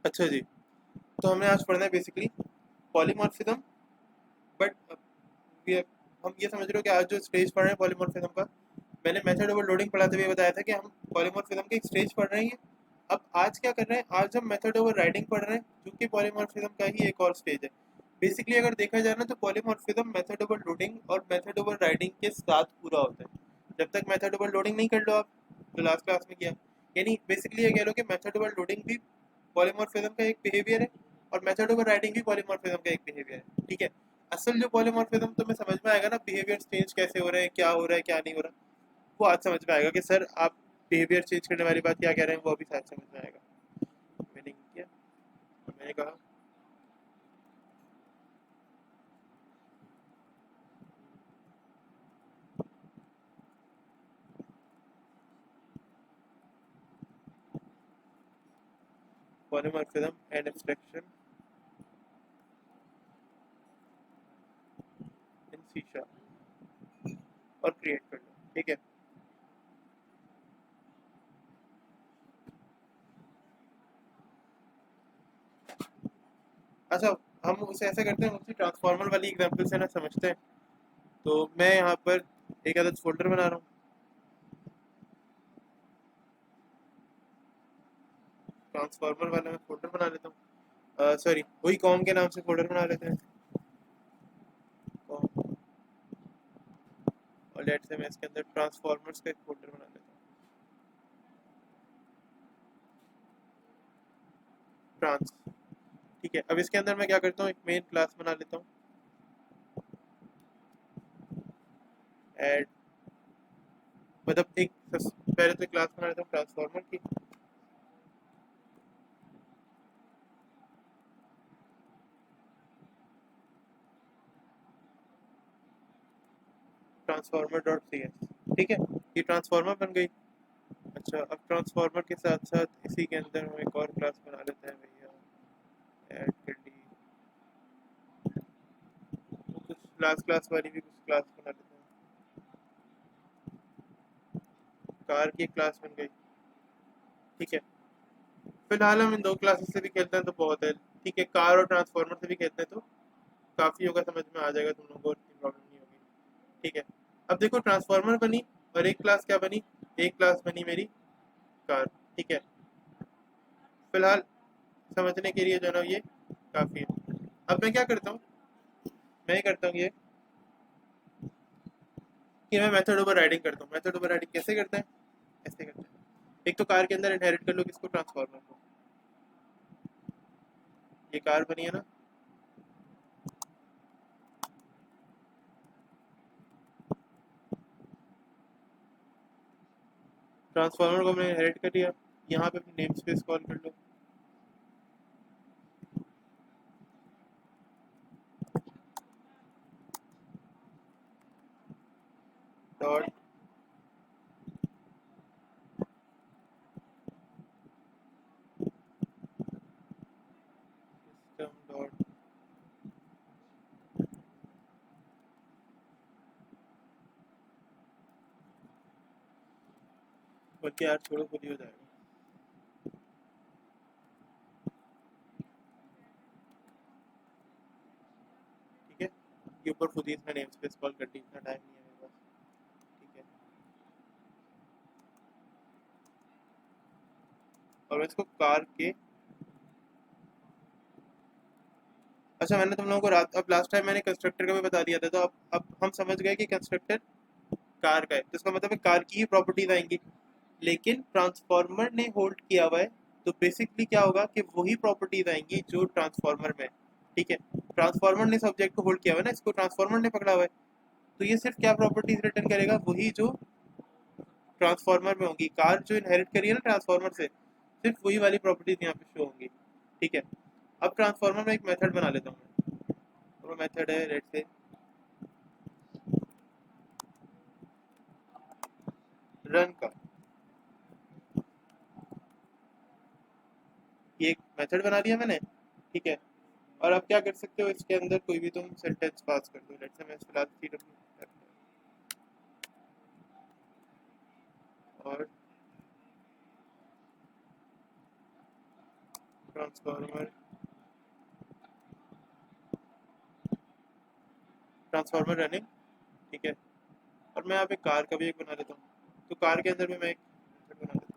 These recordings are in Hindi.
अच्छा जी, तो हमने आज पढ़ना है बेसिकली पॉलीमॉर्फिज्म। बट ये हम ये समझ रहे हो कि आज जो स्टेज पढ़ रहे हैं पॉलीमॉर्फिज्म का, मैंने मेथड ओवरलोडिंग पढ़ाते हुए बताया था कि हम पॉलीमॉर्फिज्म के एक स्टेज पढ़ रहे हैं। अब आज क्या कर रहे हैं, आज हम मेथड ओवर राइडिंग पढ़ रहे हैं, जो कि पॉलीमॉर्फिज्म का ही एक और स्टेज है। बेसिकली अगर देखा जाए ना, तो पॉलीमॉर्फिज्म मेथड ओवर लोडिंग और मेथड ओवर राइडिंग के साथ पूरा होता है। जब तक मेथड ओवर लोडिंग नहीं कर लो आप, जो लास्ट क्लास में किया, यानी बेसिकली ये कह लो कि मेथड ओवर लोडिंग भी पॉलीमॉर्फिज्म का एक बिहेवियर है और मेथड ओवर राइडिंग भी पॉलीमॉर्फिज्म का एक बिहेवियर है। ठीक है, असल जो पॉलीमॉर्फिज्म तुम्हें समझ में आएगा ना, बिहेवियर चेंज कैसे हो रहे हैं, क्या हो रहा है, क्या नहीं हो रहा, वो आज समझ में आएगा कि सर आप बिहेवियर चेंज करने वाली बात क्या कह रहे हैं, वो अभी आज समझ में आएगा। मैंने किया, मैंने कहा polymorphism and abstraction in C sharp और क्रिएट कर लो। ठीक है, अच्छा, हम उसे ऐसा करते हैं, उसी ट्रांसफॉर्मर वाली एग्जांपल से ना समझते हैं। तो मैं यहाँ पर एक अलग फोल्डर बना रहा हूँ। ट्रांसफॉर्मर वाला मैं फोल्डर बना लेता हूँ, सॉरी वही कॉम के नाम से फोल्डर बना लेते हैं। कॉम, और लेट्स से मैं इसके अंदर ट्रांसफॉर्मर्स का एक फोल्डर बना लेता हूँ। ट्रांस, ठीक है। अब इसके अंदर मैं क्या करता हूँ, एक मेन क्लास बना लेता हूँ, ऐड, मतलब एक पहले तो क्लास बना लेता हूँ ट्रांसफॉर्मर की। ट्रांसफॉर्मर डॉट सी एस, ठीक है, ये ट्रांसफॉर्मर बन गई। अच्छा, अब ट्रांसफॉर्मर के साथ साथ इसी के अंदर हम एक और क्लास बना लेते हैं भैया, ऐड कर ली। तो कुछ क्लास क्लास वाली भी कुछ क्लास बना लेते हैं। कार की क्लास बन गई। ठीक है, फिलहाल हम इन दो क्लासेस से भी खेलते हैं तो बहुत है। ठीक है, कार और ट्रांसफॉर्मर से भी खेलते हैं तो काफ़ी होगा, समझ में आ जाएगा तुम लोगों को, इतनी प्रॉब्लम नहीं होगी। ठीक है, अब देखो ट्रांसफॉर्मर बनी और एक क्लास क्या बनी, एक क्लास बनी मेरी कार। ठीक है, फिलहाल समझने के लिए जो है ना ये काफ़ी है। अब मैं क्या करता हूँ, मैं करता हूँ ये कि मैं मेथड ओवर राइडिंग करता हूँ। मेथड ओवर राइडिंग कैसे करते हैं, ऐसे करते हैं। एक तो कार के अंदर इनहेरिट कर लो किसको, ट्रांसफॉर्मर को। ये कार बनी है ना, ट्रांसफॉर्मर को हमने इनहेरिट कर लिया। यहाँ पे अपनी नेम स्पेस कॉल कर लो, डॉट सिस्टम डॉट, बल्कि यार छोड़ो, खुद ही हो जाएगा। ठीक है, ये ऊपर खुद ही इसने नेम स्पेस कॉल कर दी, इतना टाइम नहीं है मेरे पास। ठीक है, और मैं इसको कार के, अच्छा मैंने तुम लोगों को रात, अब लास्ट टाइम मैंने कंस्ट्रक्टर का भी बता दिया था, तो अब हम समझ गए कि कंस्ट्रक्टर कार का है, तो इसका मतलब है कार की ही प्रॉपर्टीज आएंगी। लेकिन ट्रांसफॉर्मर ने होल्ड किया हुआ है, तो बेसिकली क्या होगा कि वही प्रॉपर्टीज आएंगी जो ट्रांसफॉर्मर में है। ठीक है, ट्रांसफॉर्मर ने सब्जेक्ट को होल्ड किया हुआ है ना, इसको ट्रांसफॉर्मर ने पकड़ा हुआ है, तो ये सिर्फ क्या प्रॉपर्टीज रिटर्न करेगा, वही जो ट्रांसफॉर्मर में होंगी। कार जो इनहेरिट करी है ना ट्रांसफॉर्मर से, सिर्फ वही वाली प्रॉपर्टीज यहाँ पे शो होंगी। ठीक है, अब ट्रांसफॉर्मर में एक मेथड बना लेता हूँ मैं, और वो मेथड है लेट्स से रन का। ये एक मेथड बना दिया मैंने। ठीक है, और अब क्या कर सकते हो, इसके अंदर कोई भी तुम सेंटेंस पास कर दो। लेट्स से मैं फिलहाल सी डब्ल्यू और ट्रांसफॉर्मर ट्रांसफॉर्मर रनिंग, ठीक है। और मैं यहाँ पे कार का भी एक बना देता हूँ, तो कार के अंदर भी मैं एक method बना देता हूँ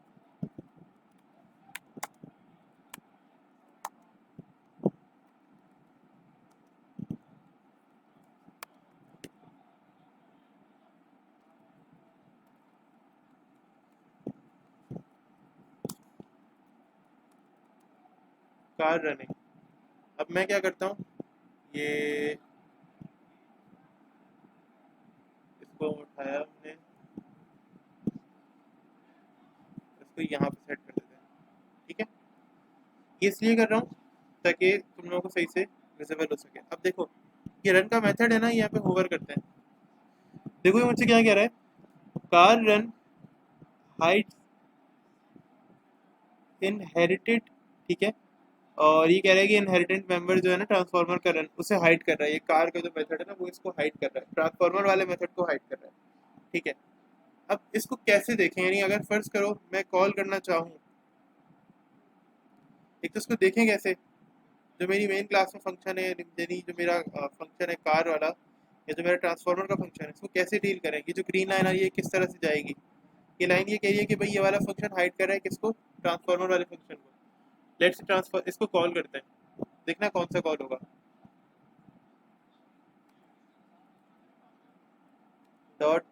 कार रनिंग। अब मैं क्या करता हूँ, ये इसको उठाया हमने, इसको यहाँ पे सेट कर देते हैं, ठीक है। ये इसलिए कर रहा हूँ ताकि तुम लोगों को सही से विजिबल हो सके। अब देखो ये रन का मेथड है ना, यहाँ पे होवर करते हैं। देखो ये मुझसे क्या कह रहा है, कार रन हाइट इनहेरिटेड, ठीक है। और ये कह रहा है कि इनहेरिटेंट मेंबर जो है ना ट्रांसफार्मर का रन, उसे हाइड कर रहा है। ये कार का जो मेथड है ना वो इसको हाइड कर रहा है, ट्रांसफार्मर वाले मेथड को हाइड कर रहा है, ठीक है। अब इसको कैसे देखें, यानी अगर फर्ज करो मैं कॉल करना चाहूँ, एक तो इसको देखें कैसे, जो मेरी मेन क्लास में फंक्शन है, यानी जो मेरा फंक्शन है कार वाला, या जो मेरा ट्रांसफार्मर का फंक्शन है, इसको कैसे डील करें। ये जो ग्रीन लाइन आ रही है किस तरह से जाएगी, ये लाइन ये कह रही है कि भाई ये वाला फंक्शन हाइड कर रहा है किसको, ट्रांसफार्मर वाले फंक्शन को। लेट्स ट्रांसफर इसको कॉल करते हैं, देखना कौन सा कॉल होगा। Dot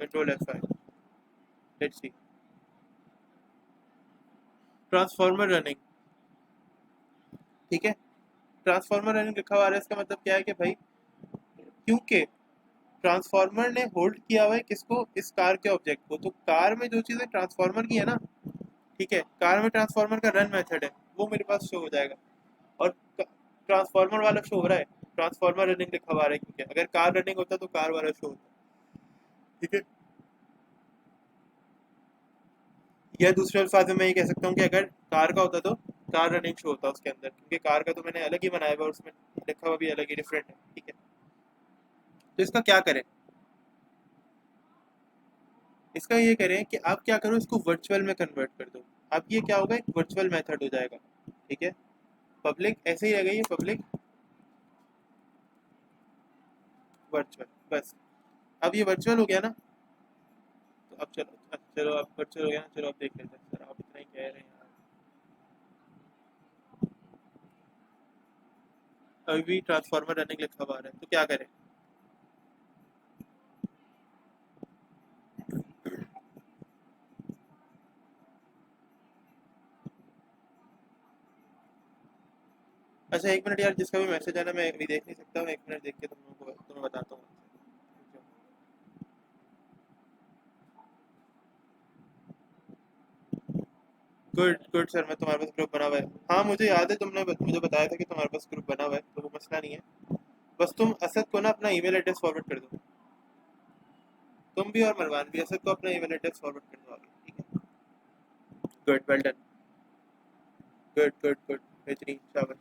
control F5, let's see transformer running, ठीक है। ट्रांसफार्मर रनिंग लिखा हुआ है, इसका मतलब क्या है कि भाई क्योंकि ट्रांसफार्मर ने होल्ड किया हुआ है किसको, इस कार के ऑब्जेक्ट को, तो कार में जो चीज़ें ट्रांसफार्मर की है ना, ठीक है, कार में ट्रांसफार्मर का रन मेथड है वो मेरे पास शो हो जाएगा। और ट्रांसफार्मर वाला शो हो रहा है, ट्रांसफार्मर रनिंग लिखा हुआ है, क्योंकि अगर कार रनिंग होता तो कार वाला शो होता, ठीक है। या दूसरे अल्फाज में मैं ये कह सकता हूँ कि अगर कार का होता तो कार रनिंग शो होता उसके अंदर, क्योंकि कार का तो मैंने अलग ही बनाया हुआ और उसमें लिखा हुआ भी अलग ही डिफरेंट है, ठीक है। तो इसका क्या करें, इसका ये करें कि आप क्या करो, इसको वर्चुअल में कन्वर्ट कर दो। अब ये क्या होगा, एक वर्चुअल मेथड हो जाएगा, ठीक है। पब्लिक ऐसे ही रहेगा, ये पब्लिक वर्चुअल, बस। अब ये वर्चुअल हो गया ना, तो अब चलो अब वर्चुअल हो गया ना, चलो अब देख लेते हैं सर, आप इतना ही कह रहे हैं यार। अभी भी ट्रांसफार्मर रनिंग लिखा हुआ है, तो क्या करें। अच्छा एक मिनट यार, जिसका भी मैसेज है ना मैं अभी देख नहीं सकता हूँ, एक मिनट देख के तुम लोगों को तुम्हें बताता हूँ। गुड गुड सर, मैं तुम्हारे पास ग्रुप बना हुआ है। हाँ मुझे याद है, तुमने मुझे बताया था कि तुम्हारे पास ग्रुप बना हुआ है, तो वो मसला नहीं है। बस तुम असद को ना अपना ईमेल एड्रेस फॉरवर्ड कर दो, तुम भी और मरवान भी, असद को अपना ईमेल एड्रेस फॉरवर्ड कर दो आगे, ठीक है। Good, well done, good good good, बेहतरीन, शाबाश।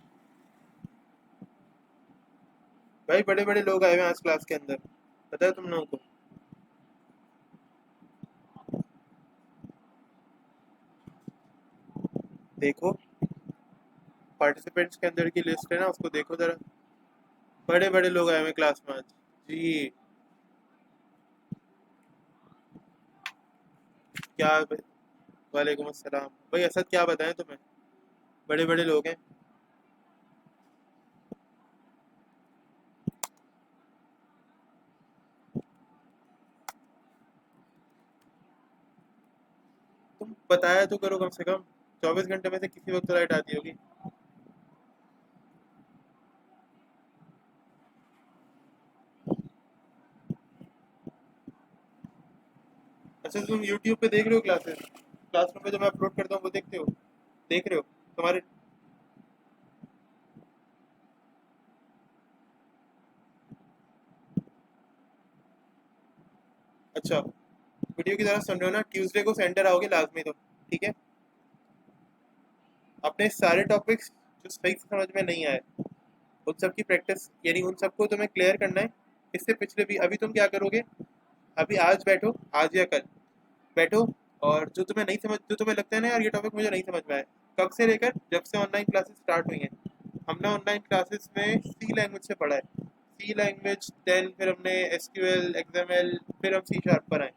भाई बड़े बड़े लोग आए हुए हैं आज क्लास के अंदर, पता है तुम लोगों को। देखो पार्टिसिपेंट्स के अंदर की लिस्ट है ना, उसको देखो जरा, बड़े बड़े लोग आए हुए हैं क्लास में आज। जी, क्या, वालेकुम अस्सलाम भाई। असद क्या बताएं तुम्हें, बड़े बड़े लोग हैं। तुम बताया तो करो कम से कम, 24 घंटे में से किसी वक्त तो लाइट आती होगी। अच्छा तुम यूट्यूब पे देख रहे हो क्लासेस, क्लासरूम पे जो मैं अपलोड करता हूँ वो देखते हो, देख रहे हो तुम्हारे। अच्छा वीडियो की तरह सुन रहे हो ना, ट्यूसडे को सेंटर आओगे लाजमी तो, ठीक है। अपने सारे टॉपिक्स जो सही से समझ में नहीं आए उन सब की प्रैक्टिस, यानी उन सबको तुम्हें क्लियर करना है। इससे पिछले भी, अभी तुम क्या करोगे, अभी आज बैठो, आज या कल बैठो, और जो तुम्हें लगता है ना यार ये टॉपिक मुझे नहीं समझ में आया, कब से लेकर जब से ऑनलाइन क्लासेस स्टार्ट हुई हैं, हमने ऑनलाइन क्लासेस में सी लैंग्वेज से पढ़ा है, सी लैंग्वेज, देन फिर हमने एसक्यूएल, एक्सएमएल, फिर हम सी शार्प पर आए।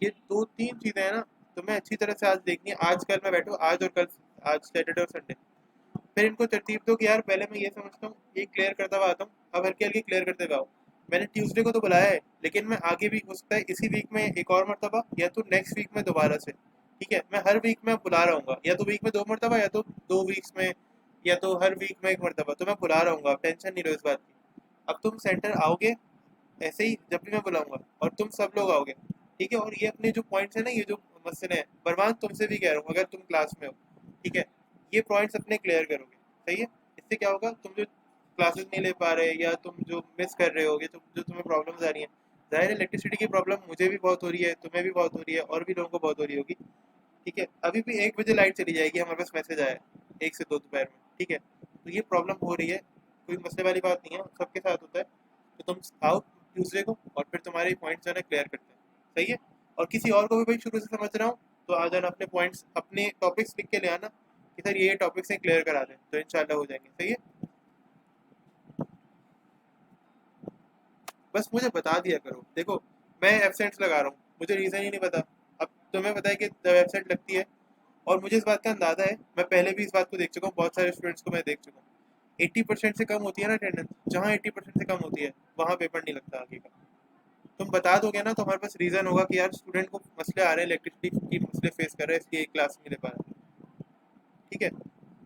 ये दो तीन चीज़ें हैं ना, तुम्हें अच्छी तरह से आज देखनी है। आज कल मैं बैठो, आज और कल, आज सैटरडे और संडे, फिर इनको तरतीब दो कि यार पहले मैं ये समझता हूँ, ये क्लियर करता हुआ आता हूँ, अब हल्के हल्के क्लियर करते हुए आओ। मैंने ट्यूसडे को तो बुलाया है, लेकिन मैं आगे भी हो सकता है इसी वीक में एक और मरतबा, या तो नेक्स्ट वीक में दोबारा से, ठीक है, मैं हर वीक में बुला रहा हूँ, या तो वीक में 2 मरतबा, या तो 2 वीक्स में, या तो हर वीक में 1 मरतबा, तो मैं बुला रहा हूँ, आप टेंशन नहीं लो इस बात की। अब तुम सेंटर आओगे ऐसे ही जब भी मैं बुलाऊंगा, और तुम सब लोग आओगे, ठीक है, और ये अपने जो पॉइंट्स है ना, ये जो मसले हैं, बरमान तुमसे भी कह रहा हूँ, अगर तुम क्लास में हो, ठीक है, ये पॉइंट्स अपने क्लियर करोगे, सही है। इससे क्या होगा, तुम जो क्लासेस नहीं ले पा रहे, या तुम जो मिस कर रहे होगे, तुम जो तुम्हें प्रॉब्लम्स आ रही हैं, जाहिर है इलेक्ट्रिसिटी की प्रॉब्लम मुझे भी बहुत हो रही है, तुम्हें भी बहुत हो रही है, और भी लोगों को बहुत हो रही होगी, ठीक है। अभी भी 1 बजे लाइट चली जाएगी, हमारे पास मैसेज आया है 1 से 2 दोपहर में, ठीक है, तो ये प्रॉब्लम हो रही है, कोई मसले वाली बात नहीं है, सबके साथ होता है। तो तुम आओ ट्यूसडे को, और फिर तुम्हारे पॉइंट्स जो है ना क्लियर करते हैं, सही है। और किसी और को भी भाई शुरू से समझ रहा हूँ, तो आ जाना, अपने पॉइंट्स, अपने टॉपिक्स लिख के ले आना कि सर ये टॉपिक्स हैं, क्लियर करा दें, तो इंशाल्लाह हो जाएंगे, सही है। बस मुझे बता दिया करो, देखो मैं एब्सेंट्स लगा रहा हूँ, मुझे रीज़न ही नहीं पता। अब तुम्हें पता है कि जब एब्सेंट लगती है, और मुझे इस बात का अंदाजा है, मैं पहले भी इस बात को देख चुका हूँ, बहुत सारे स्टूडेंट्स को मैं देख चुका हूँ, 80% से कम होती है ना अटेंडेंस, जहाँ 80% से कम होती है वहाँ पेपर नहीं लगता आगे का। तुम बता दोगे ना, तो हमारे पास रीज़न होगा कि यार स्टूडेंट को मसले आ रहे हैं, इलेक्ट्रिसिटी की मसले फेस कर रहे हैं, इसलिए क्लास नहीं ले पा रहा, ठीक है।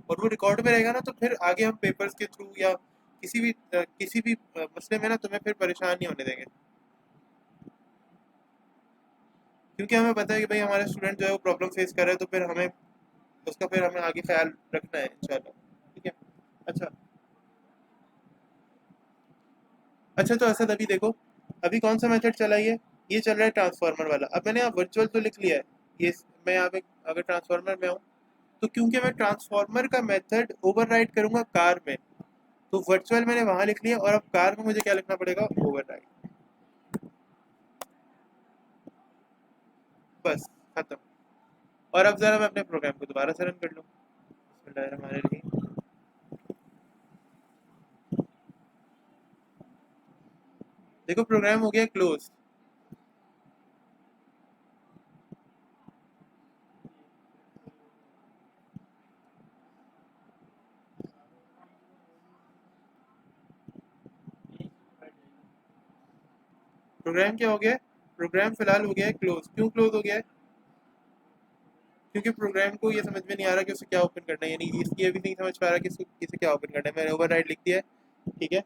और वो रिकॉर्ड में रहेगा ना, तो फिर आगे हम पेपर्स के थ्रू, या किसी भी मसले में ना तुम्हें फिर परेशान नहीं होने देंगे, क्योंकि हमें पता है कि भाई हमारे स्टूडेंट जो है वो प्रॉब्लम फेस कर रहे हैं, तो फिर हमें आगे ख्याल रखना है इंशाल्लाह, ठीक है। अच्छा, अच्छा, तो असद अभी देखो, अभी कौन सा मेथड चला ये चल रहा है ट्रांसफार्मर वाला। अब मैंने यहाँ वर्चुअल तो लिख लिया है, ये मैं यहाँ पे अगर ट्रांसफार्मर में हूँ, तो क्योंकि मैं ट्रांसफार्मर का मेथड ओवरराइड करूंगा कार में, तो वर्चुअल मैंने वहां लिख लिया, और अब कार में मुझे क्या लिखना पड़ेगा, ओवरराइड, बस, खत्म। और अब जरा मैं अपने प्रोग्राम को दोबारा से रन कर लूँ, बिस्मिल्लाहिर्रहमानिर्रहीम। देखो प्रोग्राम हो गया क्लोज। प्रोग्राम क्या हो गया है, प्रोग्राम फिलहाल हो गया है क्लोज। क्यों क्लोज हो गया है, क्योंकि प्रोग्राम को ये समझ में नहीं आ रहा कि उसे क्या ओपन करना है, यानी इसकी अभी नहीं समझ पा रहा कि इसे क्या ओपन करना है। मैंने ओवरराइड लिख दिया है, ठीक है।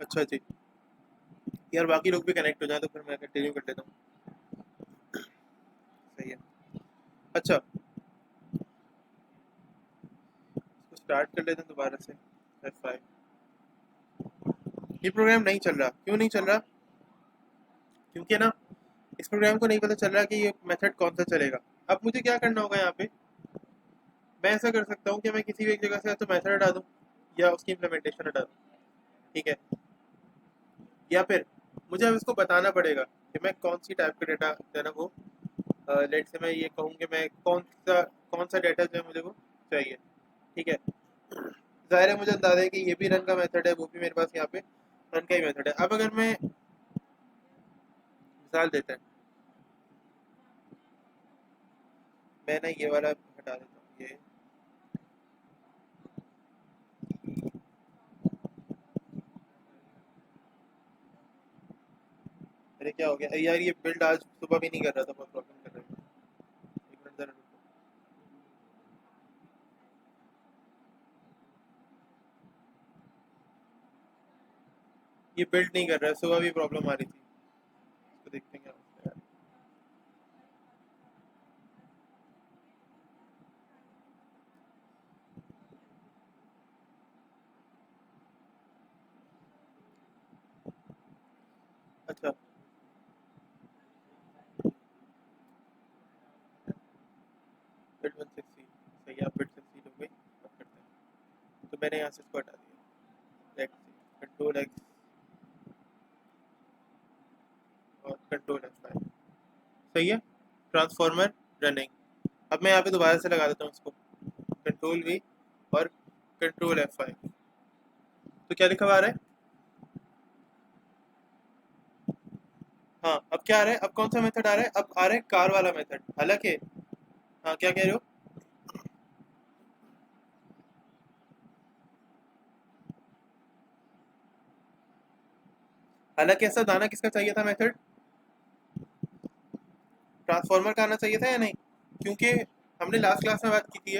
अच्छा जी, यार बाकी लोग भी कनेक्ट हो जाए तो फिर मैं कंटिन्यू कर लेता हूँ, सही है। अच्छा, इसको स्टार्ट कर लेते हैं दोबारा से, F5। ये प्रोग्राम नहीं चल रहा, क्यों नहीं चल रहा, क्योंकि ना इस प्रोग्राम को नहीं पता चल रहा कि ये मेथड कौन सा चलेगा। अब मुझे क्या करना होगा यहाँ पे, मैं ऐसा कर सकता हूँ कि मैं किसी भी एक जगह से या तो मेथड हटा दूँ, या उसकी इम्प्लीमेंटेशन हटा दूँ, ठीक है। या फिर मुझे अब इसको बताना पड़ेगा कि मैं कौन सी टाइप का डेटा जो है ना वो, लेट से मैं ये कहूँ कि मैं कौन सा डेटा जो है मुझे वो चाहिए, ठीक है। ज़ाहिर है मुझे अंदाज़ा है कि ये भी रन का मेथड है, वो भी मेरे पास यहाँ पे रन का ही मेथड है। अब अगर मैं मिसाल देते हैं, मैं ना ये वाला हटा देता हूँ, ये अरे क्या हो गया यार, ये बिल्ड आज सुबह भी नहीं कर रहा था, बहुत प्रॉब्लम कर रहा है। एक मिनट जरा रुको। ये बिल्ड नहीं कर रहा है, सुबह भी प्रॉब्लम आ रही थी। इसको देखते हैं क्या होता है। अच्छा, बिल्ड 160 सही है, बिल्ड सक्सीड हो गई। अब करते हैं, तो मैंने यहाँ से इसको हटा दिया। कंट्रोल एक्स और कंट्रोल F5 सही है। Transformer running. अब मैं यहाँ पे दोबारा से लगा देता हूँ इसको, कंट्रोल V और कंट्रोल F5। तो क्या लिखा हुआ आ रहा है? हाँ, अब क्या आ रहा है? अब कौन सा मेथड आ रहा है? अब आ रहा है कार वाला मेथड। हालांकि हाँ, क्या कह रहे हो? हालांकि ऐसा दाना किसका चाहिए था मेथड? ट्रांसफॉर्मर का आना चाहिए था या नहीं? क्योंकि हमने लास्ट क्लास में बात की थी।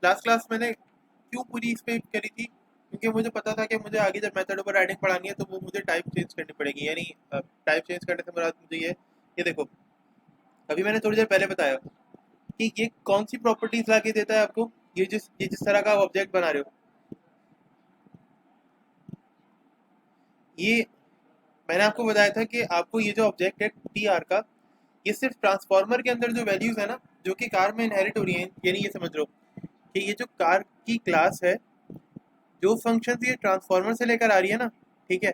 लास्ट क्लास मैंने क्यों पूरी इस पे करी थी? क्योंकि मुझे पता था कि मुझे आगे जब मेथड ओवर राइडिंग पढ़ानी है तो वो मुझे टाइप चेंज करनी पड़ेगी। यानी टाइप चेंज करने से मुराद मुझे ये देखो, अभी मैंने थोड़ी देर पहले बताया कि ये कौन सी प्रॉपर्टीज ला के देता है आपको। ये जिस तरह का ऑब्जेक्ट बना रहे हो, ये मैंने आपको बताया था कि आपको ये जो ऑब्जेक्ट है टी आर का, ये सिर्फ ट्रांसफॉर्मर के अंदर जो वैल्यूज है ना, जो कि कार में इनहेरिट हो रही है, यानी ये समझ लो कि ये जो कार की क्लास है, जो फंक्शंस ये ट्रांसफॉर्मर से लेकर आ रही है ना, ठीक है,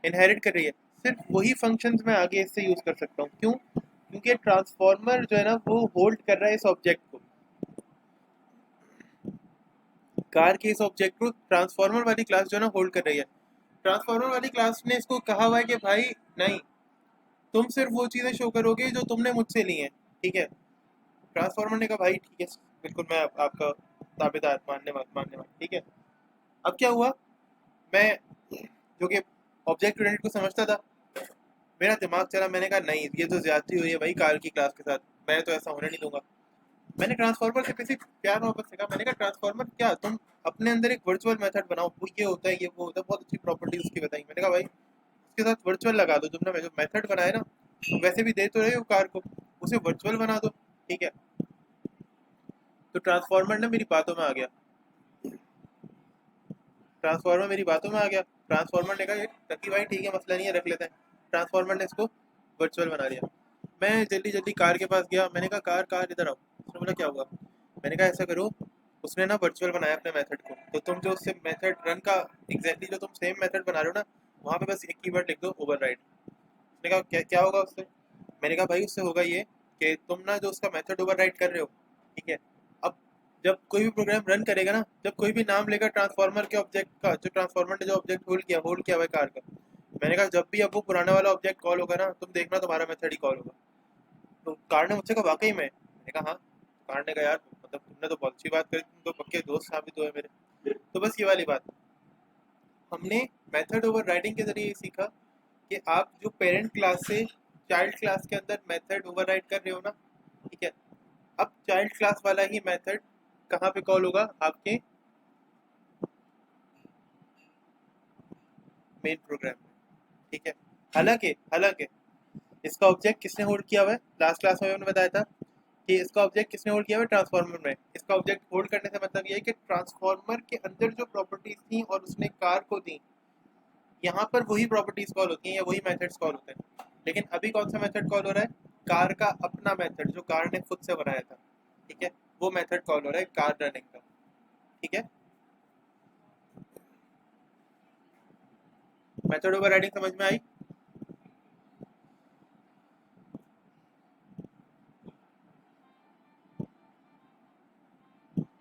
इनहेरिट कर रही है, सिर्फ वही फंक्शंस मैं आगे इससे यूज कर सकता हूँ। क्यों? क्योंकि ट्रांसफॉर्मर जो है ना वो होल्ड कर रहा है इस ऑब्जेक्ट को, कार के इस ऑब्जेक्ट को ट्रांसफॉर्मर वाली क्लास जो है ना होल्ड कर रही है। ट्रांसफॉर्मर वाली क्लास ने इसको कहा हुआ है कि भाई नहीं, तुम सिर्फ वो चीज़ें शो करोगे जो तुमने मुझसे ली हैं, ठीक है। ट्रांसफॉर्मर ने कहा भाई ठीक है, बिल्कुल मैं आपका ताबेदार, मानने वाला, ठीक है। अब क्या हुआ, मैं जो कि ऑब्जेक्ट ओरिएंटेड को समझता था, मेरा दिमाग चला, मैंने कहा नहीं, ये तो ज्यादती हुई है भाई कार की क्लास के साथ, मैं तो ऐसा होने नहीं दूंगा। मैंने ट्रांसफॉर्मर से किसी प्यार मोहब्बत से कहा, मैंने कहा ट्रांसफॉर्मर क्या, तुम अपने अंदर एक वर्चुअल मेथड बनाओ, वो ये होता है, ये वो होता है, बहुत अच्छी प्रॉपर्टीज उसकी बताई। मैंने कहा भाई उसके साथ वर्चुअल लगा दो, तुमने जो मेथड बनाया ना, वैसे भी दे तो रहे हो कार को, उसे वर्चुअल बना दो, ठीक है। तो ट्रांसफॉर्मर ने मेरी बातों में आ गया, ट्रांसफार्मर मेरी बातों में आ गया। ट्रांसफार्मर ने कहा ये टकी भाई ठीक है, मसला नहीं है, रख लेते हैं। ट्रांसफार्मर ने इसको वर्चुअल बना दिया। मैं जल्दी जल्दी कार के पास गया, मैंने कहा कार कार इधर आओ। उसने बोला क्या हुआ? मैंने कहा ऐसा करो, उसने ना वर्चुअल बनाया अपने मेथड को, तो तुम जो उससे मेथड रन का एग्जैक्टली जो तुम सेम मेथड बना रहे हो ना, वहाँ पे बस एक कीवर्ड लिख दो, ओवरराइड। उसने कहा क्या क्या होगा उससे? मैंने कहा भाई उससे होगा ये कि तुम ना जो उसका मेथड ओवरराइड कर रहे हो, ठीक है, अब जब कोई भी प्रोग्राम रन करेगा ना, जब कोई भी नाम लेगा ट्रांसफॉर्मर के ऑब्जेक्ट का, जो ट्रांसफॉर्मर ने जो ऑब्जेक्ट होल्ड किया हुआ है कार का, मैंने कहा जब भी अब वो पुराना वाला ऑब्जेक्ट कॉल होगा ना, तुम देखना तुम्हारा मेथड ही कॉल होगा। तो कार ने मुझसे कहा वाकई में? मैंने कहा हाँ। कार ने कहा यार मतलब तुमने तो बहुत अच्छी बात करी, तुम तो पक्के दोस्त साबित हुए मेरे। तो बस ये वाली बात, हमने मेथड ओवर राइडिंग के जरिए ये सीखा कि आप जो पेरेंट क्लास से चाइल्ड क्लास के अंदर मेथड ओवरराइड कर रहे हो ना, ठीक है, अब चाइल्ड क्लास वाला ही मेथड कहाँ पे कॉल होगा? आपके मेन प्रोग्राम में, ठीक है। हालांकि हालांकि इसका ऑब्जेक्ट किसने होल्ड किया हुआ है? लास्ट क्लास में मैंने बताया था कि इसका ऑब्जेक्ट किसने होल्ड किया हुआ है ट्रांसफॉर्मर में। इसका ऑब्जेक्ट होल्ड करने से मतलब ये है कि ट्रांसफॉर्मर के अंदर जो प्रॉपर्टीज थी और उसने कार को दी, यहाँ पर वही प्रॉपर्टीज कॉल होती हैं या वही मेथड्स कॉल होते हैं। लेकिन अभी कौन सा मेथड कॉल हो रहा है? कार का अपना मेथड जो कार ने खुद से बनाया था, ठीक है, वो मेथड कॉल हो रहा है कार रनिंग का, ठीक है। मेथड ओवर राइडिंग समझ में आई?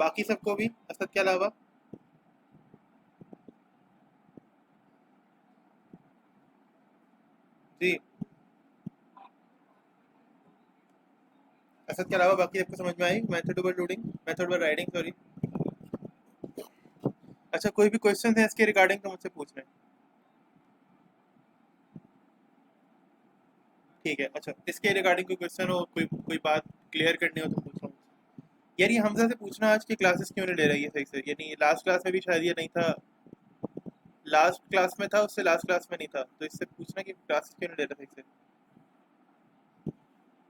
बाकी सबको भी, असद के अलावा? जी, असद के अलावा बाकी सबको समझ में आई method overloading, method overriding, sorry. अच्छा, कोई भी क्वेश्चन है इसके रिगार्डिंग तो मुझसे पूछ रहे हैं। ठीक है, अच्छा इसके रिगार्डिंग कोई क्वेश्चन हो, कोई कोई बात क्लियर करनी हो तो पूछो। यार ये हमजा से पूछना आज की क्लासेस क्यों नहीं ले रही है सही से, यानी लास्ट क्लास में भी शायद ये नहीं था, लास्ट क्लास में था, उससे लास्ट क्लास में नहीं था, तो इससे पूछना कि क्लासेस क्यों नहीं ले रहा सही से।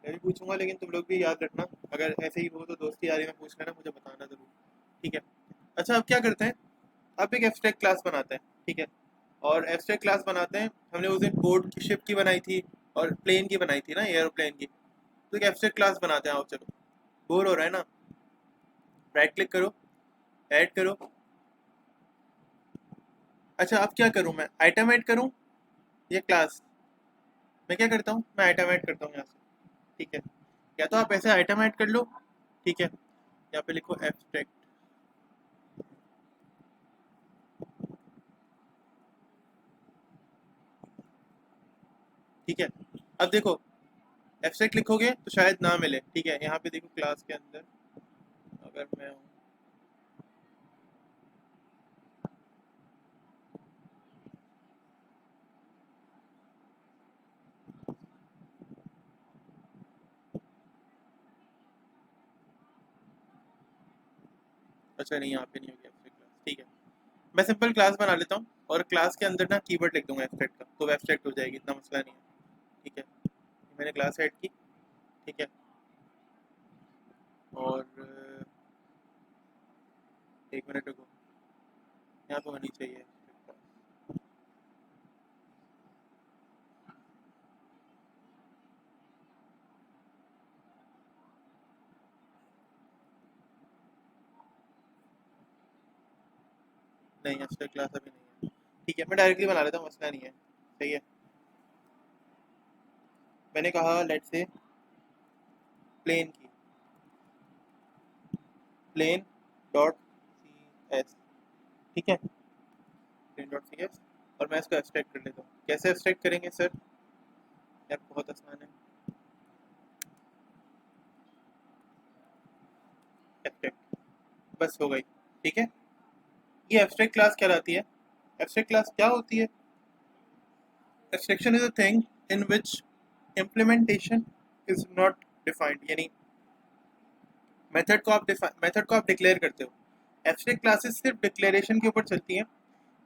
मैं भी पूछूंगा, लेकिन तुम लोग भी याद रखना, अगर ऐसे ही हो तो दोस्ती यारी में पूछ लेना, मुझे बताना जरूर। ठीक है, अच्छा अब क्या करते हैं, अब एक एब्स्ट्रैक्ट क्लास बनाते हैं, ठीक है। और एब्स्ट्रैक्ट क्लास बनाते हैं, हमने उस दिन बोर्ड की शिप की बनाई थी और प्लेन की बनाई थी ना, एयरप्लेन की, तो एक एब्स्ट्रैक्ट क्लास बनाते हैं, आओ चलो। बोर हो रहा है ना, राइट क्लिक करो, ऐड करो। अच्छा अब क्या करूँ मैं, आइटम ऐड करूँ या क्लास? मैं क्या करता हूँ, मैं आइटम ऐड करता हूँ यहाँ से, ठीक है। या तो आप ऐसे आइटम ऐड कर लो, ठीक है, यहाँ पे लिखो एब्स्ट्रैक्ट, ठीक है। अब देखो एब्स्ट्रैक्ट लिखोगे तो शायद ना मिले, ठीक है। यहाँ पे देखो क्लास के अंदर अगर मैं हूँ, अच्छा नहीं यहाँ पे नहीं होगी एब्स्ट्रैक्ट क्लास, ठीक है। मैं सिंपल क्लास बना लेता हूँ और क्लास के अंदर ना कीवर्ड लिख दूंगा एब्स्ट्रैक्ट का, तो एब्स्ट्रैक्ट हो जाएगी, इतना मसला नहीं है, ठीक है। मैंने क्लास ऐड की, ठीक है। और 1 मिनट रुको, यहाँ पे होनी चाहिए abstract class। नहीं एब्स्ट्रैक्ट क्लास अभी नहीं है, ठीक है। मैं डायरेक्टली बना लेता हूँ, मसला नहीं है, सही है। मैंने कहा लेट से प्लेन की, प्लेन डॉट सी एस, ठीक है, प्लेन डॉट सी एस। और मैं इसको एब्स्ट्रैक्ट कर लेता हूँ। कैसे एब्स्ट्रैक्ट करेंगे सर? यार बहुत आसान है, एब्स्ट्रैक्ट, बस हो गई, ठीक है। ये एब्स्ट्रैक्ट क्लास कहलाती है। एब्स्ट्रैक्ट क्लास क्या होती है? Abstraction is a thing in which implementation is not defined, यानी मेथड को आप डिक्लेयर करते हो। एब्स्ट्रैक्ट क्लासेस सिर्फ डिक्लेरेशन के ऊपर चलती हैं,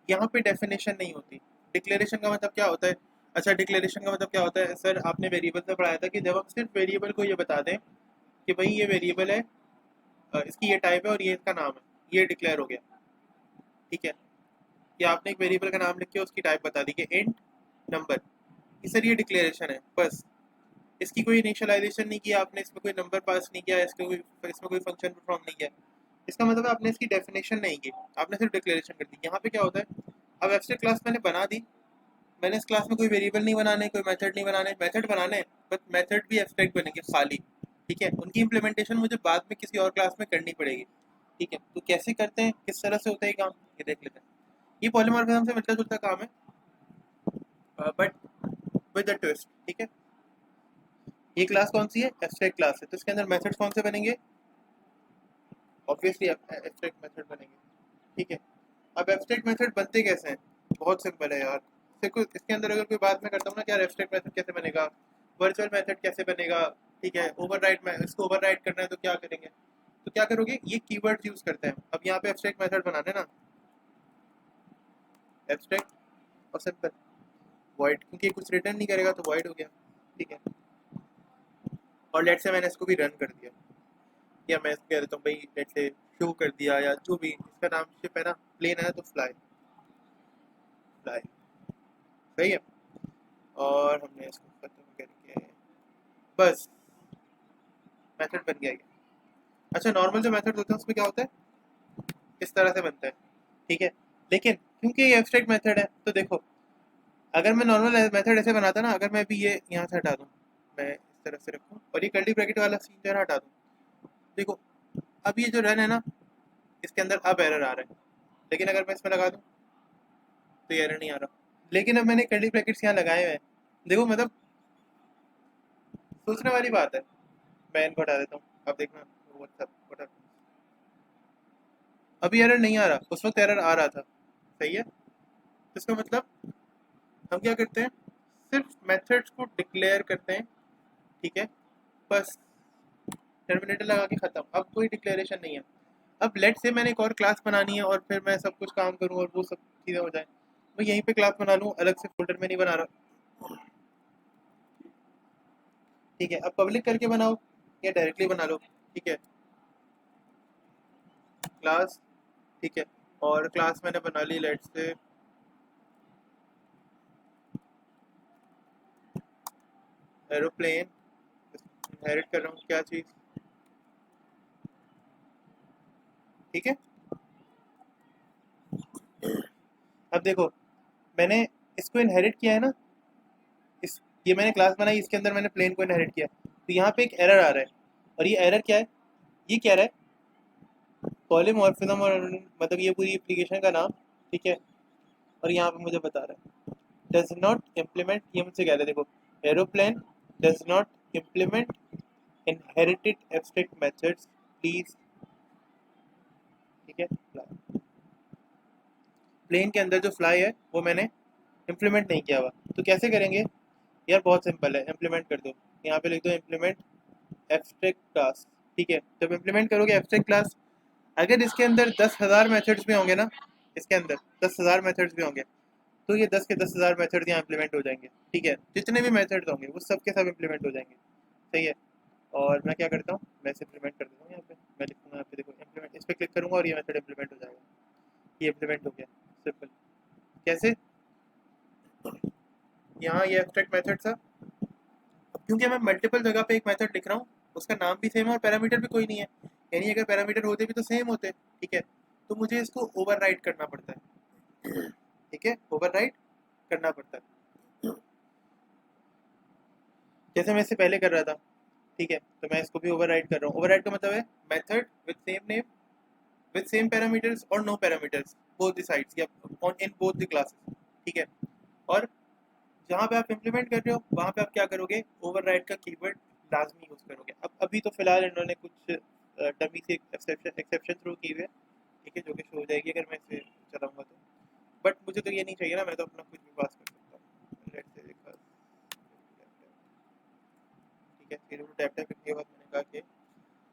यहाँ पे डेफिनेशन नहीं होती। डिक्लेरेशन का मतलब क्या होता है? अच्छा डिक्लेरेशन का मतलब क्या होता है सर, आपने वेरिएबल से पढ़ाया था कि जब हम सिर्फ वेरिएबल को ये बता दें कि भाई ये वेरिएबल है, इसकी ये टाइप है और ये इसका नाम है, ये डिक्लेयर हो गया, ठीक है। कि आपने एक वेरिएबल का नाम लिख के उसकी टाइप बता दी कि इंट नंबर, ये सर ये डिक्लेरेशन है बस। इसकी कोई इनिशियलाइजेशन नहीं किया आपने, इसमें कोई नंबर पास नहीं किया, इसमें कोई फंक्शन परफॉर्म नहीं किया, इसका मतलब आपने इसकी डेफिनेशन नहीं की, आपने सिर्फ डिक्लेरेशन कर दी। यहाँ पे क्या होता है, अब एब्स्ट्रैक्ट क्लास मैंने बना दी, मैंने इस क्लास में कोई वेरिएबल नहीं बनाने, कोई मेथड नहीं बनाने, मेथड बनाने हैं बट मेथड भी एब्स्ट्रैक्ट बनेंगे खाली, ठीक है। उनकी इम्प्लीमेंटेशन मुझे बाद में किसी और क्लास में करनी पड़ेगी, ठीक है। तो कैसे करते हैं, किस तरह से होता है ये काम, ये देख लेते हैं। ये पॉलीमॉर्फिज्म से मिलता जुलता काम है, बट विद द ट्विस्ट, ठीक है। ये क्लास कौन सी है? एब्स्ट्रैक्ट क्लास है, तो इसके अंदर मेथड्स कौन से बनेंगे? ऑब्वियसली एब्स्ट्रैक्ट मेथड बनेंगे, ठीक है। अब एब्स्ट्रैक्ट मेथड बनते कैसे हैं? बहुत सिंपल है यार। देखो इसके अंदर अगर कोई बात मैं करता हूँ ना कि यार एब्स्ट्रैक्ट मेथड कैसे बनेगा, वर्चुअल मेथड कैसे बनेगा, ठीक है, ओवरराइड में इसको ओवरराइड करना है तो क्या करेंगे, तो क्या करोगे, ये कीवर्ड यूज करते हैं। अब यहाँ पे एब्स्ट्रैक्ट मेथड बनाने ना, एब्स्ट्रैक्ट और सिंपल वॉइड, क्योंकि कुछ रिटर्न नहीं करेगा तो वॉइड हो गया, ठीक है। और लेट से मैंने इसको भी रन कर दिया, या मैं इसको कह देता हूँ भाई लेट से शो कर दिया, या जो भी इसका नाम शिप है ना, प्लेन है तो फ्लाई, फ्लाई, सही है। और हमने इसको खत्म करके बस मेथड बन गया ये। अच्छा नॉर्मल जो मेथड होते हैं उसमें क्या होता है, इस तरह से बनता है, ठीक है। लेकिन क्योंकि ये एब्स्ट्रैक्ट मेथड है तो देखो, अगर मैं नॉर्मल मेथड ऐसे बनाता ना, अगर मैं अभी ये यहाँ से हटा दूँ, मैं इस तरह से रखूँ और ये कर्ली ब्रैकेट वाला सीन जो है हटा दूँ, देखो अब ये जो रन है ना, इसके अंदर अब एरर आ रहा है, लेकिन अगर मैं इसमें लगा दूँ तो ये एरर नहीं आ रहा। लेकिन अब मैंने कर्ली ब्रैकेट्स यहाँ लगाए हुए हैं, देखो मतलब सोचने वाली बात है। मैं इनको हटा देता हूँ, अब देखना व्हाट्सएप, अभी एरर नहीं आ रहा, उस वक्त एरर आ रहा था, सही है। तो इसका मतलब हम क्या करते हैं, सिर्फ मेथड्स को डिक्लेयर करते हैं, ठीक है, बस टर्मिनेटर लगा के ख़त्म। अब कोई डिक्लेरेशन नहीं है। अब लेट से मैंने एक और क्लास बनानी है और फिर मैं सब कुछ काम करूँ और वो सब चीज़ें हो जाए, मैं यहीं पे क्लास बना लूँ, अलग से फोल्डर में नहीं बना रहा, ठीक है। अब पब्लिक करके बनाओ या डायरेक्टली बना लो, ठीक है, क्लास, ठीक है। और क्लास मैंने बना ली लेट से एरोप्लेन, इनहेरिट कर रहा हूँ क्या चीज़, ठीक है। अब देखो, मैंने इसको इनहेरिट किया है ना, इस ये मैंने क्लास बनाई, इसके अंदर मैंने प्लेन को इनहेरिट किया, तो यहाँ पे एक एरर आ रहा है। और ये एरर क्या है, ये कह रहा है पॉलीमॉर्फिज्म, और मतलब ये पूरी एप्लीकेशन का नाम, ठीक है। और यहाँ पे मुझे बता रहा है डज नॉट इम्प्लीमेंट, ये मुझसे कह रहा है, देखो, aeroplane does not implement inherited abstract methods please, ठीक है। प्लेन के अंदर जो फ्लाई है वो मैंने इम्प्लीमेंट नहीं किया हुआ, तो कैसे करेंगे यार, बहुत सिंपल है, इम्प्लीमेंट कर दो, यहाँ पे लिख दो इम्प्लीमेंट एब्स्ट्रैक्ट क्लास, ठीक है। जब इम्प्लीमेंट करोगे एब्स्ट्रैक्ट क्लास, अगर इसके अंदर 10,000 मेथड्स भी होंगे ना, इसके अंदर 10,000 मेथड्स भी होंगे, तो ये 10 के 10,000 मेथड यहाँ इम्प्लीमेंट हो जाएंगे, ठीक है। जितने भी मेथड्स होंगे वो सब के सब इम्प्लीमेंट हो जाएंगे, सही है। और मैं क्या करता हूँ, मैं इसे इम्प्लीमेंट कर देता हूँ, यहाँ पे मैं लिखूँगा, यहाँ पे देखो इम्प्लीमेंट, इस पर क्लिक करूँगा और ये मेथड इम्प्लीमेंट हो जाएगा, ये इम्प्लीमेंट हो गया, सिंपल। कैसे, यहाँ ये एब्स्ट्रैक्ट मेथड था, क्योंकि मैं मल्टीपल जगह पे एक मेथड लिख रहा हूँ, उसका नाम भी सेम है और पैरामीटर भी कोई नहीं है, यानी अगर पैरामीटर होते भी तो सेम होते, ठीक है। तो मुझे इसको ओवरराइड करना पड़ता है, ठीक है, ओवरराइड करना पड़ता है, जैसे मैं इससे पहले कर रहा था, ठीक है। तो मैं इसको भी ओवरराइड कर रहा हूँ। ओवरराइड का मतलब है method with same name with same parameters और no parameters both the sides, या on in both the classes, ठीक है। और जहाँ पे आप इम्प्लीमेंट कर रहे हो वहाँ पे आप क्या करोगे, ओवरराइड का कीवर्ड लाजमी यूज़ करोगे। अब अभी तो फिलहाल इन्होंने कुछ डमी से एक्सेप्शन थ्रो की हुई है, ठीक है, जो कि शो हो जाएगी अगर मैं इसे चलाऊंगा तो। बट मुझे तो ये नहीं चाहिए ना, मैं तो अपना कुछ भी पास कर सकता हूँ। लेट्स से देखा, ठीक है, फिर टैप टैप करने के बाद मैंने कहा कि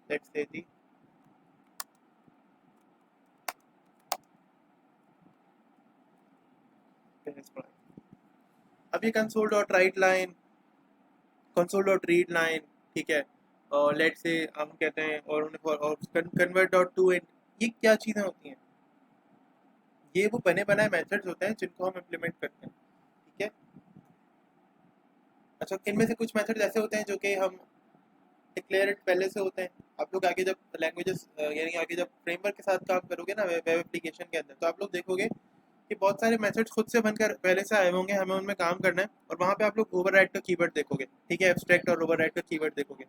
लेट्स से दी अब ये console dot right line, console dot read line, ठीक है, और लेट से हम कहते हैं और कन्वर्ट डॉट टू एंड, ये क्या चीज़ें होती हैं, ये वो बने बनाए मेथड्स होते हैं जिनको हम इम्प्लीमेंट करते हैं, ठीक है। अच्छा, इनमें से कुछ मेथड्स ऐसे होते हैं जो कि हम डिक्लेयर्ड पहले से होते हैं। आप लोग आगे जब लैंग्वेजेस यानी आगे जब फ्रेमवर्क के साथ काम करोगे ना वेब एप्लीकेशन के अंदर, तो आप लोग देखोगे कि बहुत सारे मेथड्स खुद से बनकर पहले से आए होंगे, हमें उनमें काम करना है, और वहाँ पे आप लोग ओवरराइड का कीवर्ड देखोगे, ठीक है, एब्स्ट्रैक्ट और ओवरराइड का कीवर्ड देखोगे,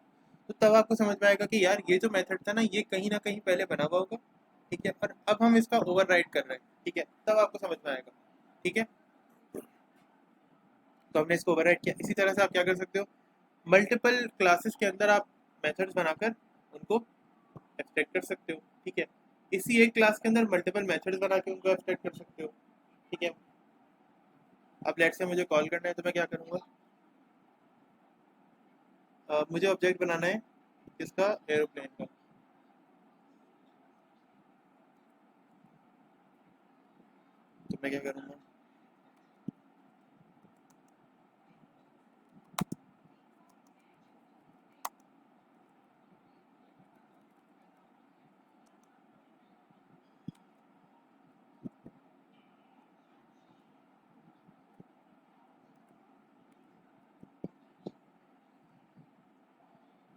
तो तब आपको समझ में आएगा कि यार ये जो मेथड था ना ये कहीं ना कहीं पहले बना हुआ होगा, ठीक है, और अब हम इसका ओवरराइड कर रहे हैं, ठीक है, तब आपको समझ में आएगा, ठीक है। तो हमने इसको ओवरराइड किया। इसी तरह से आप क्या कर सकते हो, मल्टीपल क्लासेस के अंदर आप मेथड्स बनाकर उनको एब्स्ट्रैक्ट कर सकते हो, ठीक है। इसी एक क्लास के अंदर मल्टीपल मेथड्स बना के उनको एब्स्ट्रैक्ट कर सकते हो, ठीक है। अब लेट से मुझे कॉल करना है तो मैं क्या करूँगा, मुझे ऑब्जेक्ट बनाना है किसका, एरोप्लेन का, तो मैं क्या करूँगा,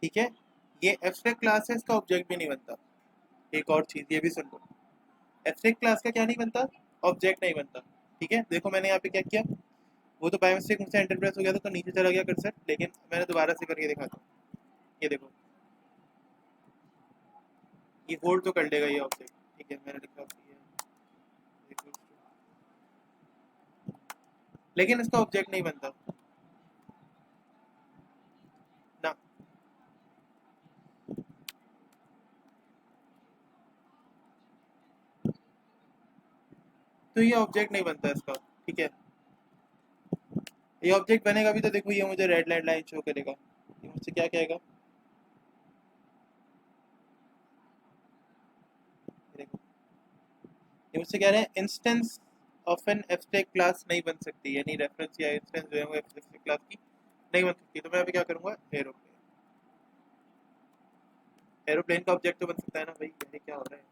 ठीक है। ये एब्स्ट्रैक्ट क्लास है, इसका ऑब्जेक्ट भी नहीं बनता। एक और चीज़ ये भी सुन लो, एब्स्ट्रैक्ट क्लास का क्या नहीं बनता, ऑब्जेक्ट नहीं बनता, ठीक है। देखो मैंने यहाँ पे क्या किया, वो तो बाय मिस्टेक मुझसे एंटर प्रेस हो गया था तो नीचे चला गया कर्सर, लेकिन मैंने दोबारा से करके दिखाता हूँ, ये देखो, ये होल्ड तो कर लेगा ये ऑब्जेक्ट, ठीक है, मैंने लिखा लेकिन इसका ऑब्जेक्ट नहीं बनता ना, तो ये ऑब्जेक्ट नहीं बनता इसका, ठीक है। ये ऑब्जेक्ट बनेगा भी तो देखो ये मुझे रेड लाइन शो करेगा, ये मुझसे क्या कहेगा, देखो ये मुझसे कह रहे हैं instance of an abstract class नहीं बन सकती, यानी रेफरेंस या इंस्टेंस जो है वो एब्स्ट्रैक्ट क्लास की नहीं बन सकती। तो मैं अभी क्या करूँगा, एरोप्लेन, एरोप्लेन का ऑब्जेक्ट तो बन सकता है ना भाई, ये क्या हो रहा है।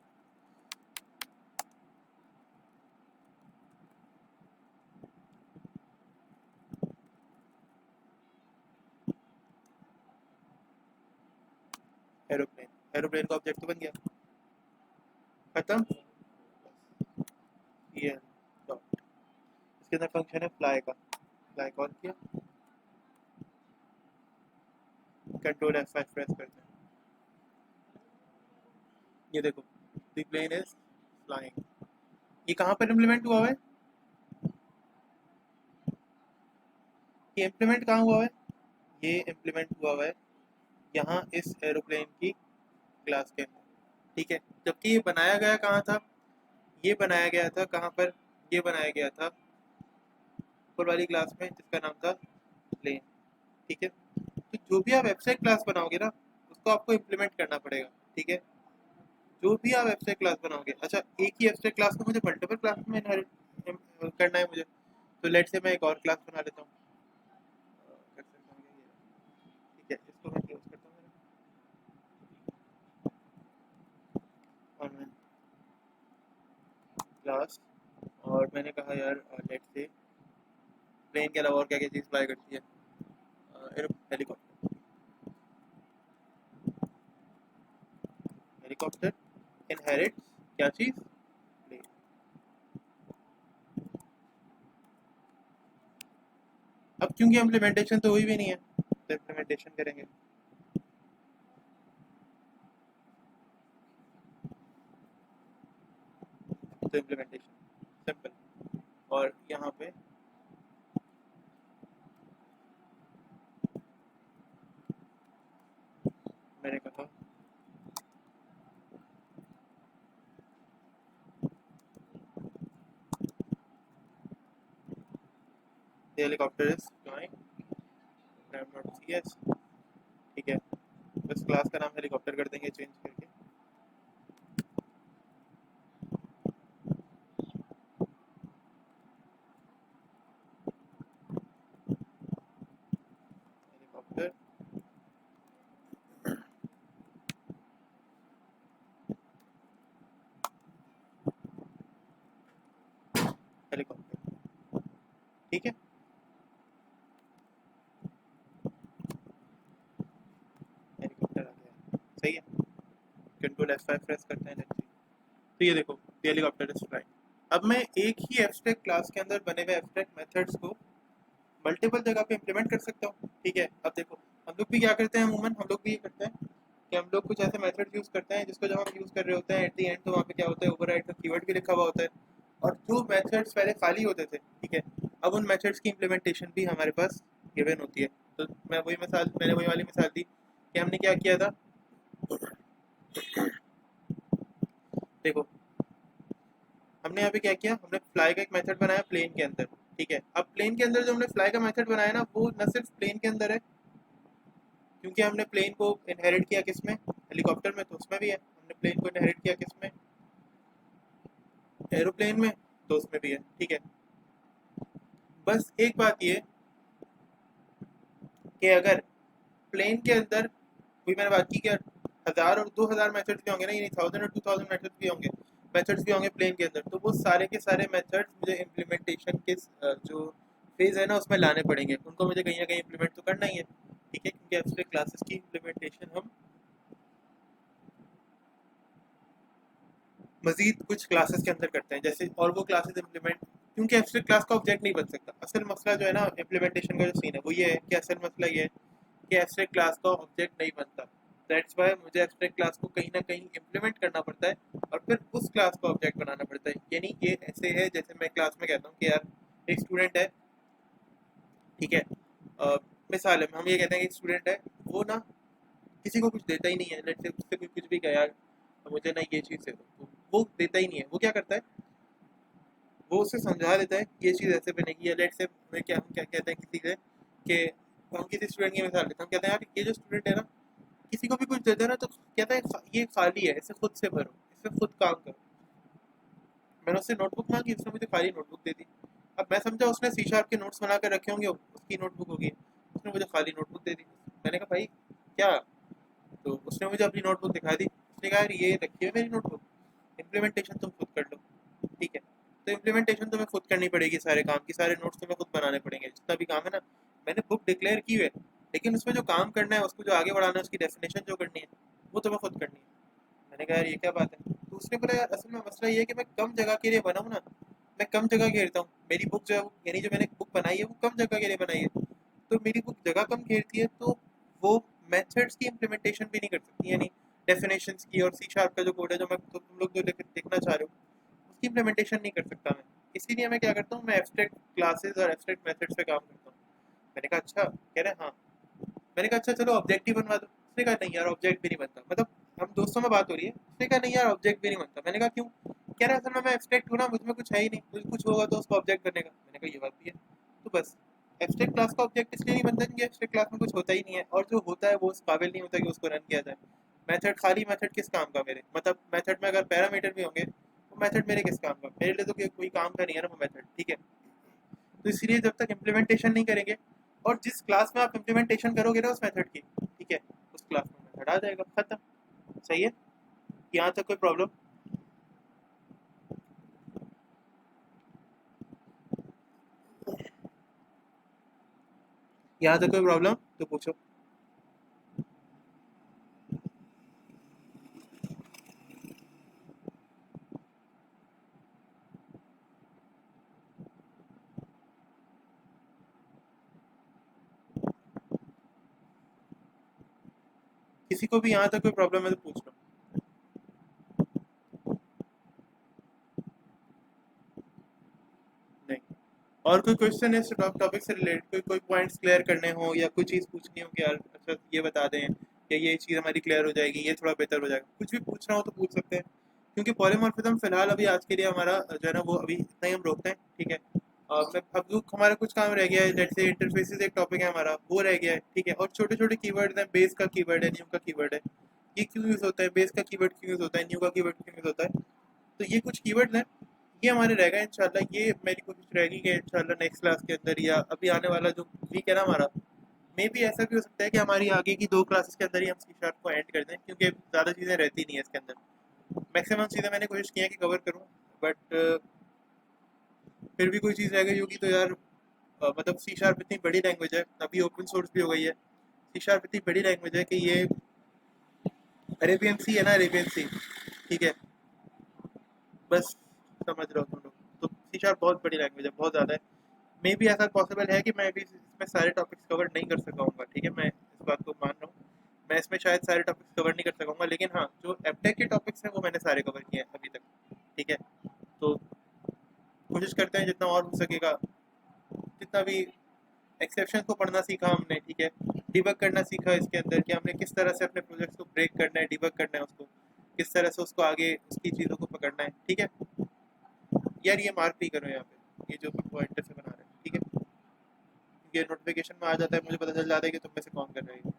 एरोप्लेन, एरोप्लेन का ऑब्जेक्ट तो बन गया, खत्म। ये डॉट, इसके अंदर फंक्शन है फ्लाई का, फ्लाई कॉल किया, कंट्रोल F5 प्रेस करते हैं, ये देखो द प्लेन इज फ्लाइंग। ये कहाँ पर इम्प्लीमेंट हुआ है, ये इम्प्लीमेंट कहाँ हुआ है, ये इम्प्लीमेंट हुआ है यहाँ इस एरोप्लेन की क्लास के अंदर, ठीक है। जबकि ये बनाया गया कहाँ था, ये बनाया गया था कहाँ पर, ये बनाया गया था ऊपर वाली क्लास में जिसका नाम था प्लेन, ठीक है। तो जो भी आप वेबसाइट क्लास बनाओगे ना उसको आपको इम्प्लीमेंट करना पड़ेगा, ठीक है। जो भी आप वेबसाइट क्लास बनाओगे, अच्छा एक ही वेबसाइट क्लास को मुझे मल्टीपल क्लास में इनहेरिट करना है मुझे, तो लेट से मैं एक और क्लास बना लेता हूँ, कर सकता हूँ ये, ठीक है, इसको मैं क्लोज करता हूँ और मैं क्लास, और मैंने कहा यार लेट से प्लेन के अलावा और क्या क्या चीज़ अप्लाई करती है, हेलीकॉप्टर, हेलीकॉप्टर इनहेरिट क्या चीज़, प्लेन। अब क्योंकि इम्प्लीमेंटेशन तो हुई भी नहीं है तो इम्प्लीमेंटेशन करेंगे, तो इम्प्लीमेंटेशन सिंपल, और यहाँ पे मैंने कहा helicopter is flying, not C S, ठीक है। बस क्लास का नाम हेलीकॉप्टर कर देंगे चेंज करके, हेलीकॉप्टर, हेलीकॉप्टर, ठीक है। हेलीकॉप्टर आ गया, सही है। कंट्रोल F5 प्रेस करते हैं, लेट्स सी। तो ये देखो हेलीकॉप्टर इज फ्लाइंग। अब मैं एक ही एब्स्ट्रैक्ट क्लास के अंदर बने हुए एब्स्ट्रैक्ट मेथड्स को मल्टीपल जगह पे इम्प्लीमेंट कर सकता हूँ, ठीक है। अब देखो हम लोग भी क्या करते हैं, अमूमन हम लोग भी ये करते हैं कि हम लोग कुछ ऐसे मेथड यूज़ करते हैं जिसको जब हम यूज़ कर रहे होते हैं एट द एंड तो वहाँ पे क्या होता है, ओवरराइड का कीवर्ड भी लिखा हुआ होता है, और जो मेथड्स पहले खाली होते थे, ठीक है, अब उन मेथड्स की इम्प्लीमेंटेशन भी हमारे पास गिवन होती है। तो मैंने वही वाली मिसाल दी कि हमने क्या किया था, देखो हमने यहाँ पे क्या किया, हमने फ्लाई का एक मेथड बनाया प्लेन के अंदर, ठीक है। अब प्लेन के अंदर जो हमने फ्लाई का मेथड बनाया ना वो न सिर्फ प्लेन के अंदर है, क्योंकि हमने प्लेन को इनहेरिट किया किसमें, हेलीकॉप्टर में, तो उसमें भी है। हमने प्लेन को इनहेरिट किया किसमें, एरोप्लेन में, तो उसमें भी है, ठीक है। बस एक बात ये कि अगर प्लेन के अंदर कोई मैंने बात की कि 1000 और 2000 मेथड्स भी होंगे ना, यानी 1000 और 2000 मेथड्स भी होंगे, प्लेन के अंदर, तो वो सारे के सारे मेथड्स मुझे इम्प्लीमेंटेशन के जो फेज है ना उसमें लाने पड़ेंगे, उनको मुझे कहीं ना कहीं इम्प्लीमेंट तो करना ही है, ठीक है। क्योंकि एब्स्ट्रैक्ट क्लासेस की इम्प्लीमेंटेशन हम मजीद कुछ क्लासेस के अंदर करते हैं, जैसे और वो क्लासेस इम्प्लीमेंट, क्योंकि एब्स्ट्रैक्ट क्लास का ऑब्जेक्ट नहीं बन सकता। असल मसला जो है ना इम्प्लीमेंटेशन का जो सीन है वो ये है कि असल मसला ये है कि एब्स्ट्रैक्ट क्लास का ऑब्जेक्ट नहीं बनता, दैट्स वाई मुझे एब्स्ट्रैक्ट क्लास को कहीं ना कहीं इम्प्लीमेंट करना पड़ता है और फिर उस क्लास का ऑब्जेक्ट बनाना पड़ता है। यानी ये ऐसे है जैसे मैं क्लास में कहता हूँ कि यार एक स्टूडेंट है, ठीक है, मिसाल है हम ये कहते हैं कि एक स्टूडेंट है, वो ना किसी को कुछ देता ही नहीं है, लेट्स से उससे कोई कुछ भी कहा यार मुझे ना ये चीज़ दे दो, तो वो देता ही नहीं है। वो क्या करता है, वो उसे समझा देता है ये चीज़ ऐसे बनेगी, या लेट से हम क्या कहते हैं किसी से कि हम किसी स्टूडेंट की मिसाल लेते हैं, हम कहते हैं यार ये जो स्टूडेंट है ना, किसी को भी कुछ देते हैं ना तो कहता है ये खाली है, इसे खुद से भरो, इसमें खुद काम करो। मैंने उससे नोटबुक मांगी, उसने मुझे खाली नोटबुक दे दी। अब मैं समझा उसने सी शार्प के नोट्स बना कर रखे होंगे, उसकी नोटबुक होगी, उसने मुझे खाली नोटबुक दे दी। मैंने कहा भाई क्या? तो उसने मुझे अपनी नोटबुक दिखा दी, उसने कहा यार ये रखी है मेरी नोटबुक, इम्प्लीमेंटेशन तुम खुद कर लो। ठीक है, तो इम्प्लीमेंटेशन तुम्हें खुद करनी पड़ेगी, सारे काम की सारे नोट्स तुम्हें खुद बनाने पड़ेंगे, जितना भी काम है ना। मैंने बुक डिक्लेयर की है, लेकिन उसमें जो काम करना है, उसको जो आगे बढ़ाना है, उसकी डेफिनेशन जो करनी है, वो तुम्हें खुद करनी है। मैंने कहा यार ये क्या बात है? तो उसने बोला यार असल में मसला ये है कि मैं कम जगह के लिए बनाऊँ ना, मैं कम जगह घेरता हूँ। मेरी बुक जो है यानी जो मैंने बुक बनाई है वो कम जगह के लिए बनाई है, तो मेरी बुक जगह कम घेरती है, तो वो मेथड्स की इम्प्लीमेंटेशन भी नहीं कर सकती, यानी डेफिनेशंस की, और सी शार्प का जो कोड है जो मैं तुम लोग जो देखना चाह रहे हो उसकी इम्प्लीमेंटेशन नहीं कर सकता मैं। इसीलिए मैं क्या करता हूँ, मैं एब्स्ट्रैक्ट क्लासेस और एब्स्ट्रैक्ट मेथड्स पे काम करता हूँ। मैंने कहा अच्छा, कह रहे हाँ। मैंने कहा अच्छा चलो ऑब्जेक्ट ही बनवा दो। उसने कहा नहीं यार ऑब्जेक्ट भी नहीं बनता, मतलब हम दोस्तों में बात हो रही है, उसने कहा नहीं यार ऑब्जेक्ट भी नहीं बनता। मैंने कहा क्यों? कह रहा है असल में मैं एब्स्ट्रैक्ट हूँ ना, मुझमें कुछ है ही नहीं, मुझे कुछ होगा तो उसको ऑब्जेक्ट बनेगा। मैंने कहा ये बात भी है, तो बस एब्स्ट्रैक्ट क्लास का ऑब्जेक्ट इसलिए नहीं बनता क्योंकि एब्स्ट्रैक्ट क्लास में कुछ होता ही नहीं है, और जो होता है वो उस काबिल नहीं होता कि उसको रन किया जाए। मेथड, खाली मेथड किस काम का मेरे, मतलब मेथड में अगर पैरामीटर भी होंगे तो मेथड मेरे किस काम का, मेरे लिए तो कोई काम का नहीं है ना वो मेथड। ठीक है, तो इसलिए जब तक इम्प्लीमेंटेशन नहीं करेंगे, और जिस क्लास में आप इम्प्लीमेंटेशन करोगे ना उस मेथड की, ठीक है, उस क्लास में मेथड आ जाएगा, खत्म। सही है, यहाँ तक कोई प्रॉब्लम? यहाँ तक कोई प्रॉब्लम तो पूछो। किसी को भी यहाँ तक कोई प्रॉब्लम है तो पूछ लो। नहीं, और कोई क्वेश्चन है इस टॉपिक से रिलेटेड, कोई पॉइंट्स क्लियर करने हो, या कोई चीज़ पूछनी हो कि यार अच्छा ये बता दें, या ये चीज़ हमारी क्लियर हो जाएगी, ये थोड़ा बेहतर हो जाएगा, कुछ भी पूछना हो तो पूछ सकते हैं। क्योंकि पॉलीमॉर्फिज्म फिलहाल अभी आज के लिए हमारा जो है ना वो अभी इतना ही हम रोकते हैं। ठीक है, मैं अब जो हमारा कुछ काम रह गया है, जैसे इंटरफेसेस एक टॉपिक है हमारा, वो रह गया है। ठीक है, और छोटे छोटे कीवर्ड्स हैं, बेस का कीवर्ड है, न्यू का कीवर्ड है, ये क्यों यूज़ होता है, बेस का कीवर्ड क्यों यूज़ होता है, न्यू का कीवर्ड क्यों यूज़ होता है, तो ये कुछ कीवर्ड्स हैं, ये हमारे रहेगा इंशाल्लाह। ये मेरी कोशिश रहेगी कि इंशाल्लाह नेक्स्ट क्लास के अंदर या अभी आने वाला जो वीक है ना हमारा, मे भी ऐसा भी हो सकता है कि हमारी आगे की 2 क्लासेस के अंदर ही हम सी शार्प को एंड कर दें, क्योंकि ज़्यादा चीज़ें रहती नहीं है इसके अंदर। मैक्सिमम चीज़ें मैंने कोशिश की है कि कवर करूँ, बट फिर भी कोई चीज़ रह गई होगी तो यार मतलब सी शार्प इतनी बड़ी लैंग्वेज है, अभी ओपन सोर्स भी हो गई है। सी शार्प इतनी बड़ी लैंग्वेज है कि ये अरेबियन सी है ना, अरेबियन सी, ठीक है, बस समझ रहे हो तुम लोग। तो सी शार्प बहुत बड़ी लैंग्वेज है, बहुत ज़्यादा है। मे भी ऐसा पॉसिबल है कि मैं भी इसमें सारे टॉपिक्स कवर नहीं कर सकाऊंगा। ठीक है, मैं इस बात को मान रहा हूँ, मैं इसमें शायद सारे टॉपिक्स कवर नहीं कर सकाऊंगा, लेकिन हाँ जो एपटेक के टॉपिक्स हैं वो मैंने सारे कवर किए हैं अभी तक। ठीक है, तो कोशिश करते हैं जितना और हो सकेगा, जितना भी एक्सेप्शन को पढ़ना सीखा हमने। ठीक है, डिबग करना सीखा इसके अंदर कि हमने किस तरह से अपने प्रोजेक्ट्स को ब्रेक करना है, डिबग करना है उसको, किस तरह से उसको आगे उसकी चीज़ों को पकड़ना है। ठीक है यार, ये मार्क नहीं करो यहाँ पे, ये जो पॉइंटर से बना रहे हैं। ठीक है, ये नोटिफिकेशन में आ जाता है, मुझे पता चल जाता है कि तुम में से कौन कर रहे हो।